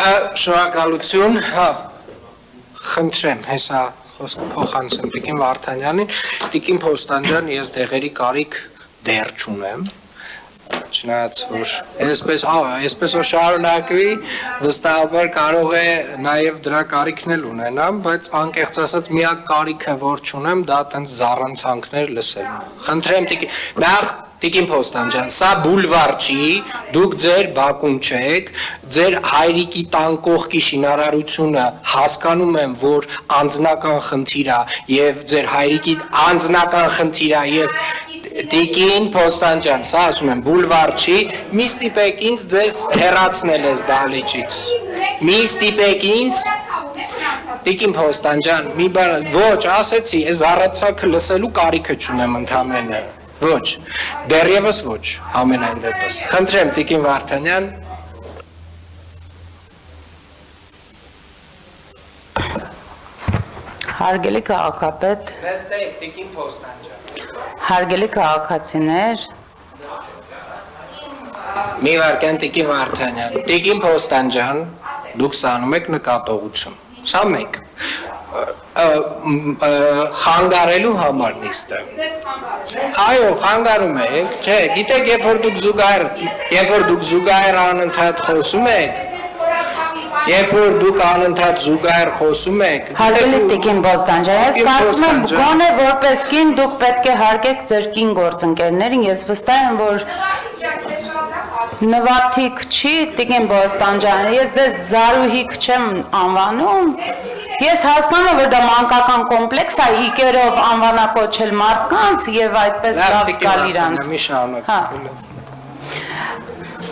Շնորհակալություն, հա, խնդրեմ, հեսա խոսքը փոխանցեմ Տիկին Վարդանյանին, Տիկին Փոստանջան, ես դեղերի կարիք դեռ չունեմ, չնայած որ այսպես որ շարունակվի, վստահաբար կարող է նաև դրա կարիքն էլ ունենամ, բայց անկեղծ ասած միակ կարիքը որ չունեմ, դա տենց զառանցանքներ լսելն է, խնդրեմ Տիկին Փոստանջան, սա բուլվար չի, դուք ձեր բակում չեք, ձեր հայրիկի տան կողքի շինարարությունը հասկանում եմ, որ անձնական խնդիր է եւ ձեր հայրիկի անձնական խնդիր է եւ Տիկին Փոստանջան, սա ասում եմ բուլվար չի, մի ստիպեք ինձ ձեզ հեռացնել ես դահլիճից, մի ստիպեք ինձ Տիկին Փոստանջան, մի բան, ոչ, ասեցի, այս առացակը լսելու կարիքը չունեմ ընդամենը Ոչ, դեռևս ոչ, ամենայն դեպս։ Խնդրեմ Տիկին Վարդանյան։ Հարգելի քաղաքապետ, Նստեք Տիկին Փոստանջան։ հարգելի քաղաքացիներ, Մի վարքյան Տիկին Վարդանյան։ Տիկին Փոստանջան, դուք ստանում եք նկատողություն։ Սա մեկ։ Խանգարելու համար նիստը։ Այո, խանգարում եք, չէ, գիտեք, երբ որ դուք զուգահեռ անընդհատ խոսում եք, երբ որ դուք անընդհատ զուգահեռ խոսում եք, հարգելի Տիկին Փոստանջան, ես կարծում եմ գոնե որպես կին դուք պետք է հարգեք ձեր կին գործընկերներին, ես վստահ եմ, որ նվաթիկ չի Տիկին Փոստանջան, ես ձեզ Զարուհիկ չեմ անվանում, ես հասկանում եմ, որ դա մանկական կոմպլեքս է հիկերով անվանակոչել մարդկանց եւ այդպես լավ զգալ իրանց։ Մի շարունակել